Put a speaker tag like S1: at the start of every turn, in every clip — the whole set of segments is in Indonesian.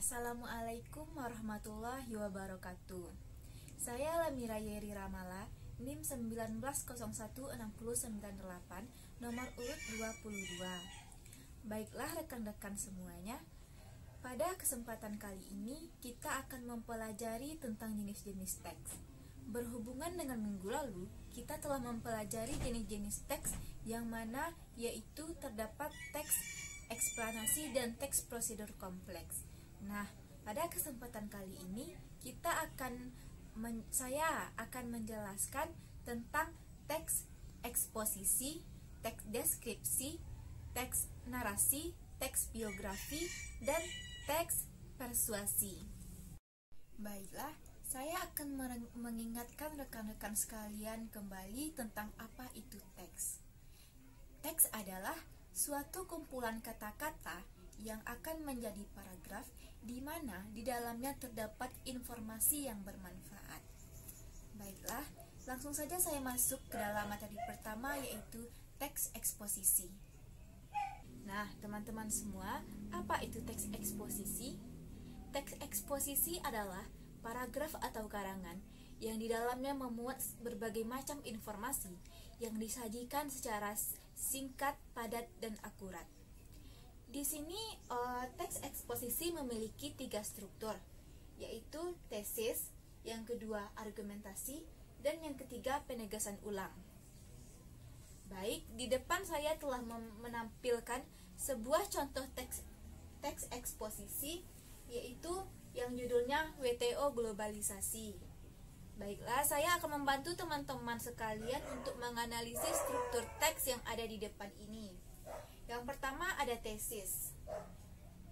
S1: Assalamualaikum warahmatullahi wabarakatuh. Saya Lamira Yeri Ramala, NIM 19016098, nomor urut 22. Baiklah rekan-rekan semuanya, pada kesempatan kali ini kita akan mempelajari tentang jenis-jenis teks. Berhubungan dengan minggu lalu, kita telah mempelajari jenis-jenis teks yang mana yaitu terdapat teks eksplanasi dan teks prosedur kompleks. Nah, pada kesempatan kali ini saya akan menjelaskan tentang teks eksposisi, teks deskripsi, teks narasi, teks biografi, dan teks persuasi. Baiklah, saya akan mengingatkan rekan-rekan sekalian kembali tentang apa itu teks. Teks adalah suatu kumpulan kata-kata yang akan menjadi paragraf di mana di dalamnya terdapat informasi yang bermanfaat. Baiklah, langsung saja saya masuk ke dalam materi pertama, yaitu teks eksposisi. Nah, teman-teman semua, apa itu teks eksposisi? Teks eksposisi adalah paragraf atau karangan yang di dalamnya memuat berbagai macam informasi yang disajikan secara singkat, padat, dan akurat. Di sini teks eksposisi memiliki 3 struktur, yaitu tesis, yang kedua argumentasi, dan yang ketiga penegasan ulang. Baik, di depan saya telah menampilkan sebuah contoh teks eksposisi, yaitu yang judulnya WTO Globalisasi. Baiklah, saya akan membantu teman-teman sekalian untuk menganalisis struktur teks yang ada di depan ini. Yang pertama ada tesis,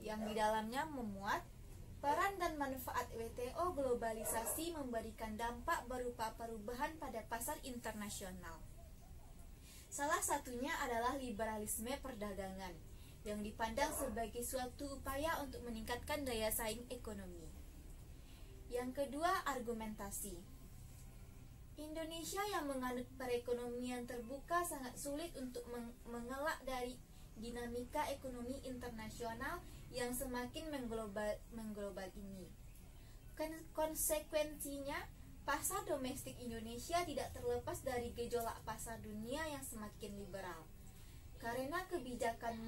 S1: yang di dalamnya memuat peran dan manfaat WTO globalisasi memberikan dampak berupa perubahan pada pasar internasional. Salah satunya adalah liberalisme perdagangan, yang dipandang sebagai suatu upaya untuk meningkatkan daya saing ekonomi. Yang kedua, argumentasi. Indonesia yang menganut perekonomian terbuka sangat sulit untuk mengelak dari dinamika ekonomi internasional yang semakin mengglobal ini. Konsekuensinya, pasar domestik Indonesia tidak terlepas dari gejolak pasar dunia yang semakin liberal. Karena kebijakan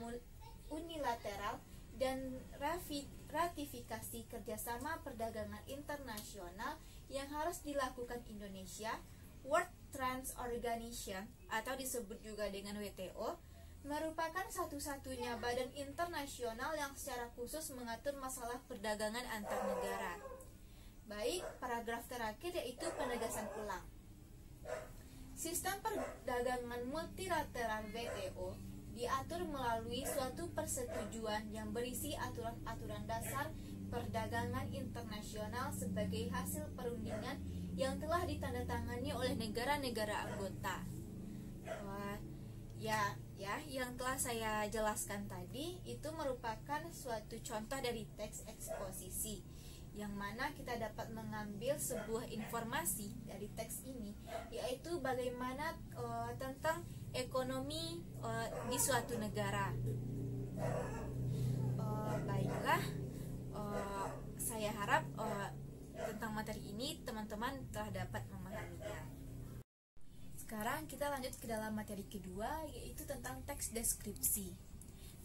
S1: unilateral dan ratifikasi kerjasama perdagangan internasional yang harus dilakukan Indonesia, World Trade Organization atau disebut juga dengan WTO, merupakan satu-satunya badan internasional yang secara khusus mengatur masalah perdagangan antar negara. Baik, paragraf terakhir yaitu penegasan ulang. Sistem perdagangan multilateral WTO diatur melalui suatu persetujuan yang berisi aturan-aturan dasar perdagangan internasional sebagai hasil perundingan yang telah ditandatangani oleh negara-negara anggota. Yang telah saya jelaskan tadi itu merupakan suatu contoh dari teks eksposisi, yang mana kita dapat mengambil sebuah informasi dari teks ini, yaitu bagaimana tentang ekonomi di suatu negara. Baiklah, saya harap tentang materi ini teman-teman telah dapat memahaminya. Sekarang kita lanjut ke dalam materi kedua, yaitu tentang teks deskripsi.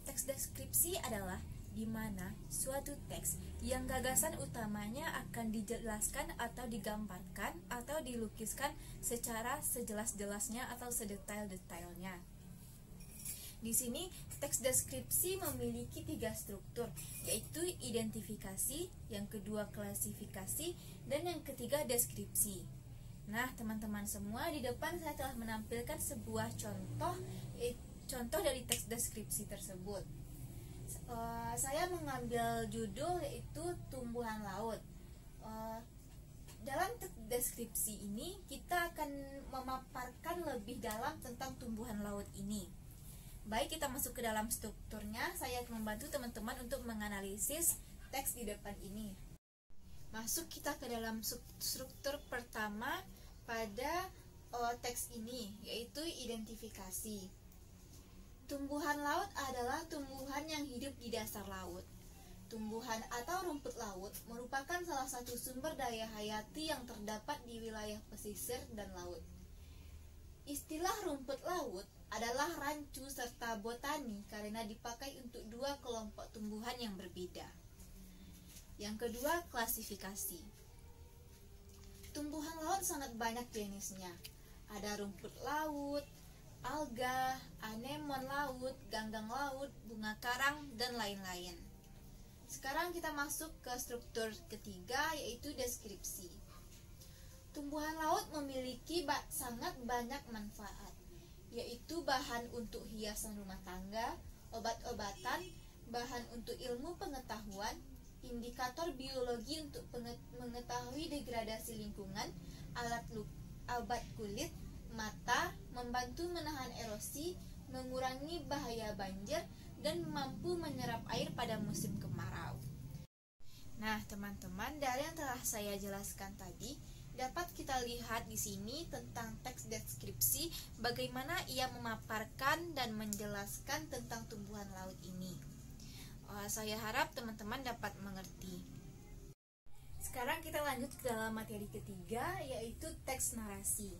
S1: Teks deskripsi adalah di mana suatu teks yang gagasan utamanya akan dijelaskan atau digambarkan atau dilukiskan secara sejelas-jelasnya atau sedetail-detailnya. Di sini teks deskripsi memiliki 3 struktur, yaitu identifikasi, yang kedua klasifikasi, dan yang ketiga deskripsi. Nah, teman-teman semua, di depan saya telah menampilkan sebuah contoh dari teks deskripsi tersebut. Saya mengambil judul yaitu tumbuhan laut. Dalam teks deskripsi ini kita akan memaparkan lebih dalam tentang tumbuhan laut ini. Baik, kita masuk ke dalam strukturnya. Saya akan membantu teman-teman untuk menganalisis teks di depan ini. Masuk kita ke dalam struktur pertama pada teks ini, yaitu identifikasi. Tumbuhan laut adalah tumbuhan yang hidup di dasar laut. Tumbuhan atau rumput laut merupakan salah satu sumber daya hayati yang terdapat di wilayah pesisir dan laut. Istilah rumput laut adalah rancu serta botani karena dipakai untuk dua kelompok tumbuhan yang berbeda. Yang kedua, klasifikasi. Tumbuhan laut sangat banyak jenisnya. Ada rumput laut, alga, anemon laut, ganggang laut, bunga karang, dan lain-lain. Sekarang kita masuk ke struktur ketiga, yaitu deskripsi. Tumbuhan laut memiliki sangat banyak manfaat, yaitu bahan untuk hiasan rumah tangga, obat-obatan, bahan untuk ilmu pengetahuan, indikator biologi untuk mengetahui degradasi lingkungan, obat kulit, mata, membantu menahan erosi, mengurangi bahaya banjir, dan mampu menyerap air pada musim kemarau. Nah, teman-teman, dari yang telah saya jelaskan tadi, dapat kita lihat di sini tentang teks deskripsi, bagaimana ia memaparkan dan menjelaskan tentang tumbuhan laut ini. Saya harap teman-teman dapat mengerti. Sekarang kita lanjut ke dalam materi ketiga, yaitu teks narasi.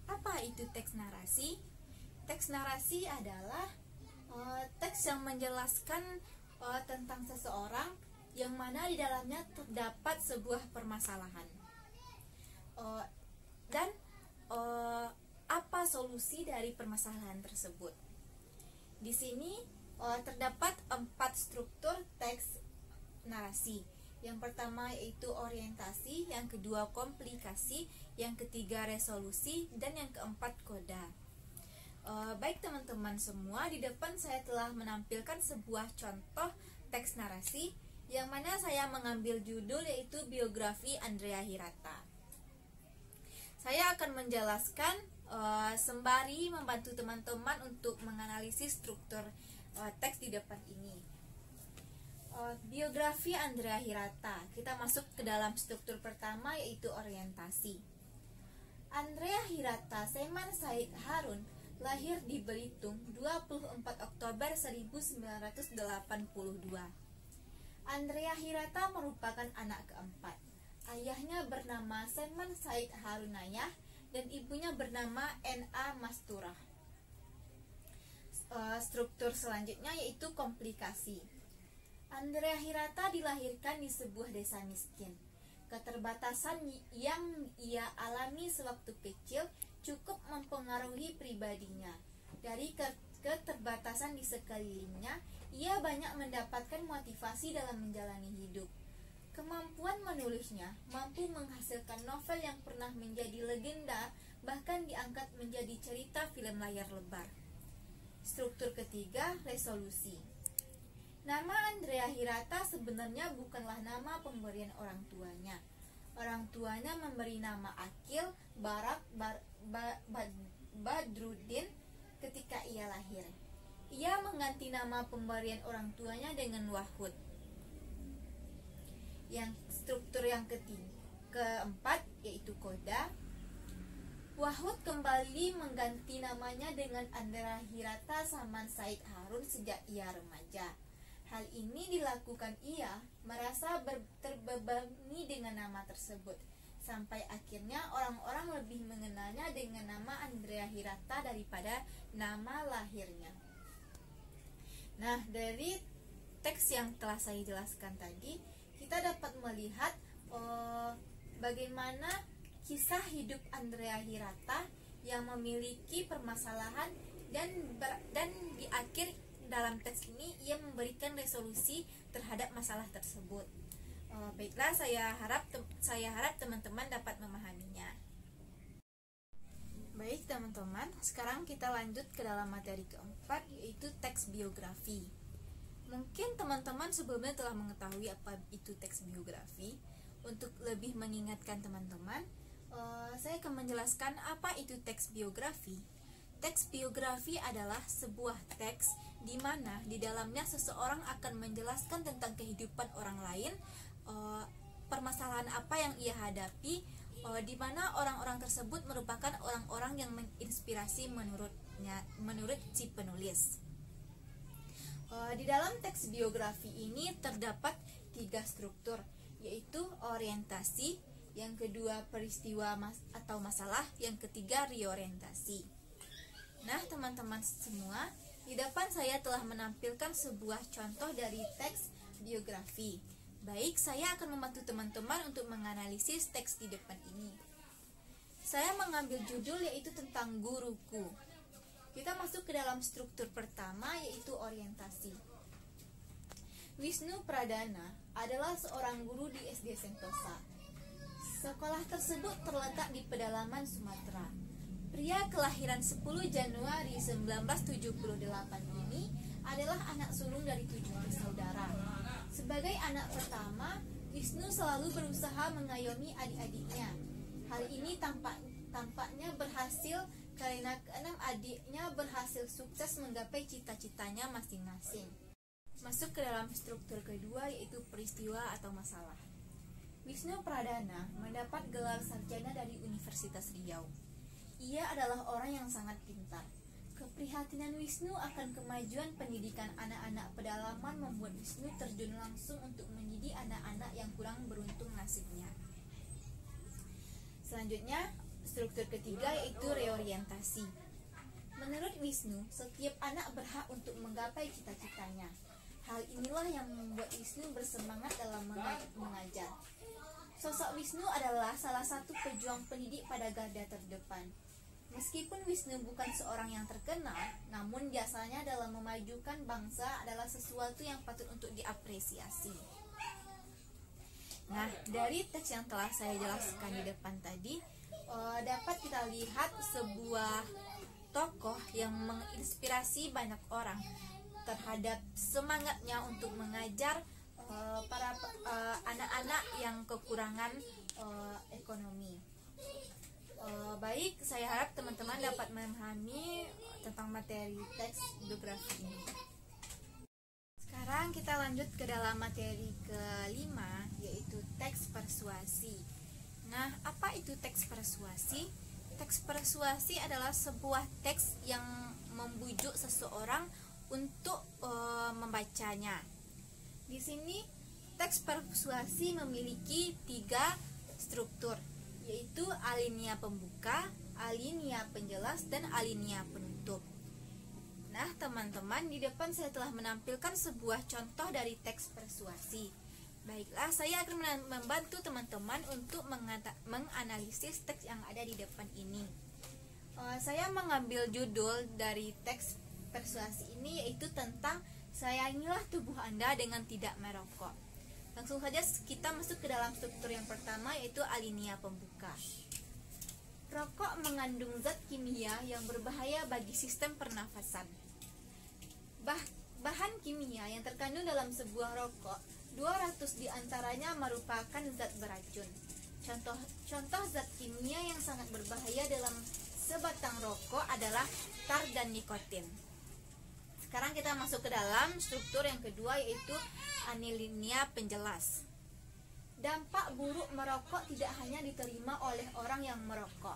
S1: Apa itu teks narasi? Teks narasi adalah teks yang menjelaskan tentang seseorang yang mana di dalamnya terdapat sebuah permasalahan. Dan apa solusi dari permasalahan tersebut. Di sini terdapat 4 struktur teks narasi. Yang pertama yaitu orientasi, yang kedua komplikasi, yang ketiga resolusi, dan yang keempat koda. Baik teman-teman semua, di depan saya telah menampilkan sebuah contoh teks narasi yang mana saya mengambil judul yaitu biografi Andrea Hirata. Saya akan menjelaskan sembari membantu teman-teman untuk menganalisis struktur teks di depan ini. Biografi Andrea Hirata. Kita masuk ke dalam struktur pertama yaitu orientasi. Andrea Hirata Seman Said Harun lahir di Belitung 24 Oktober 1982. Andrea Hirata merupakan anak keempat. Ayahnya bernama Seman Said Harunayah dan ibunya bernama N.A. Masturah. Struktur selanjutnya yaitu komplikasi. Andrea Hirata dilahirkan di sebuah desa miskin. Keterbatasan yang ia alami sewaktu kecil cukup mempengaruhi pribadinya. Dari keterbatasan di sekelilingnya, ia banyak mendapatkan motivasi dalam menjalani hidup. Kemampuan menulisnya mampu menghasilkan novel yang pernah menjadi legenda, bahkan diangkat menjadi cerita film layar lebar. Struktur ketiga, resolusi. Nama Andrea Hirata sebenarnya bukanlah nama pemberian orang tuanya. Orang tuanya memberi nama Akil Barak Badruddin ketika ia lahir. Ia mengganti nama pemberian orang tuanya dengan Wahud. Yang struktur yang keempat yaitu koda. Wahud kembali mengganti namanya dengan Andrea Hirata Saman Said Harun sejak ia remaja. Hal ini dilakukan ia merasa terbebani dengan nama tersebut, sampai akhirnya orang-orang lebih mengenalnya dengan nama Andrea Hirata daripada nama lahirnya. Nah, dari teks yang telah saya jelaskan tadi, kita dapat melihat bagaimana kisah hidup Andrea Hirata yang memiliki permasalahan dan di akhir dalam teks ini ia memberikan resolusi terhadap masalah tersebut. Baiklah, saya harap teman-teman dapat memahaminya. Baik teman-teman, sekarang kita lanjut ke dalam materi keempat, yaitu teks biografi. Mungkin teman-teman sebelumnya telah mengetahui apa itu teks biografi. Untuk lebih mengingatkan teman-teman, saya akan menjelaskan apa itu teks biografi. Teks biografi adalah sebuah teks di mana di dalamnya seseorang akan menjelaskan tentang kehidupan orang lain, permasalahan apa yang ia hadapi, di mana orang-orang tersebut merupakan orang-orang yang menginspirasi menurut si penulis. Di dalam teks biografi ini terdapat 3 struktur, yaitu orientasi, yang kedua peristiwa atau masalah, yang ketiga reorientasi. Nah, teman-teman semua, di depan saya telah menampilkan sebuah contoh dari teks biografi. Baik, saya akan membantu teman-teman untuk menganalisis teks di depan ini. Saya mengambil judul yaitu tentang guruku. Kita masuk ke dalam struktur pertama, yaitu orientasi. Wisnu Pradana adalah seorang guru di SD Sentosa. Sekolah tersebut terletak di pedalaman Sumatera. Pria kelahiran 10 Januari 1978 ini adalah anak sulung dari 7 bersaudara. Sebagai anak pertama, Wisnu selalu berusaha mengayomi adik-adiknya. Hal ini tampaknya berhasil karena keenam adiknya berhasil sukses menggapai cita-citanya masing-masing. Masuk ke dalam struktur kedua, yaitu peristiwa atau masalah. Wisnu Pradana mendapat gelar sarjana dari Universitas Riau. Ia adalah orang yang sangat pintar. Keprihatinan Wisnu akan kemajuan pendidikan anak-anak pedalaman membuat Wisnu terjun langsung untuk mendidik anak-anak yang kurang beruntung nasibnya. Selanjutnya, struktur ketiga yaitu reorientasi. Menurut Wisnu, setiap anak berhak untuk menggapai cita-citanya. Hal inilah yang membuat Wisnu bersemangat dalam mengajar. Sosok Wisnu adalah salah satu pejuang pendidik pada garda terdepan. Meskipun Wisnu bukan seorang yang terkenal, namun jasanya dalam memajukan bangsa adalah sesuatu yang patut untuk diapresiasi. Nah, dari teks yang telah saya jelaskan di depan tadi, dapat kita lihat sebuah tokoh yang menginspirasi banyak orang terhadap semangatnya untuk mengajar para anak-anak yang kekurangan ekonomi. Baik, saya harap teman-teman dapat memahami tentang materi teks biografi ini. Sekarang kita lanjut ke dalam materi kelima, yaitu teks persuasi. Nah, apa itu teks persuasi? Teks persuasi adalah sebuah teks yang membujuk seseorang untuk membacanya. Di sini teks persuasi memiliki 3 struktur, yaitu alinea pembuka, alinea penjelas, dan alinea penutup. Nah, teman-teman, di depan saya telah menampilkan sebuah contoh dari teks persuasi. Baiklah, saya akan membantu teman-teman untuk menganalisis teks yang ada di depan ini. Saya mengambil judul dari teks persuasi ini yaitu tentang sayangilah tubuh Anda dengan tidak merokok. Langsung saja kita masuk ke dalam struktur yang pertama, yaitu alinea pembuka. Rokok mengandung zat kimia yang berbahaya bagi sistem pernafasan. Bahan kimia yang terkandung dalam sebuah rokok, 200 diantaranya merupakan zat beracun. Contoh zat kimia yang sangat berbahaya dalam sebatang rokok adalah tar dan nikotin. Sekarang kita masuk ke dalam struktur yang kedua, yaitu alinea penjelas. Dampak buruk merokok tidak hanya diterima oleh orang yang merokok,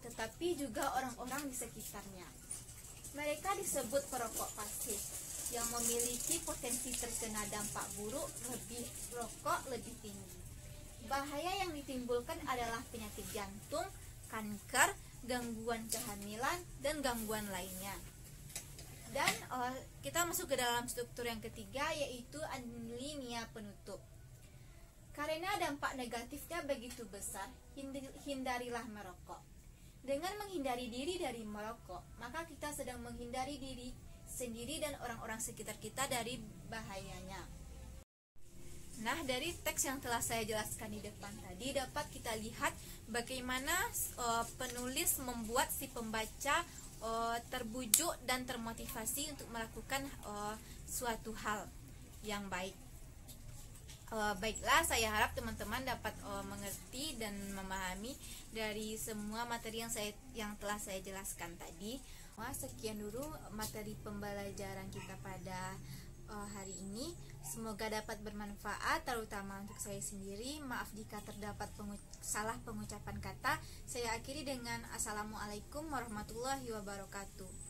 S1: tetapi juga orang-orang di sekitarnya. Mereka disebut perokok pasif, yang memiliki potensi terkena dampak buruk rokok lebih tinggi. Bahaya yang ditimbulkan adalah penyakit jantung, kanker, gangguan kehamilan, dan gangguan lainnya. Dan kita masuk ke dalam struktur yang ketiga, yaitu alinea penutup. Karena dampak negatifnya begitu besar, hindarilah merokok. Dengan menghindari diri dari merokok, maka kita sedang menghindari diri sendiri dan orang-orang sekitar kita dari bahayanya. Nah, dari teks yang telah saya jelaskan di depan tadi, dapat kita lihat bagaimana penulis membuat si pembaca terbujuk dan termotivasi untuk melakukan suatu hal yang baik. Baiklah, saya harap teman-teman dapat mengerti dan memahami dari semua materi yang telah saya jelaskan tadi. Sekian dulu materi pembelajaran kita pada hari ini. Semoga dapat bermanfaat, terutama untuk saya sendiri. Maaf jika terdapat salah pengucapan kata. Saya akhiri dengan Assalamualaikum warahmatullahi wabarakatuh.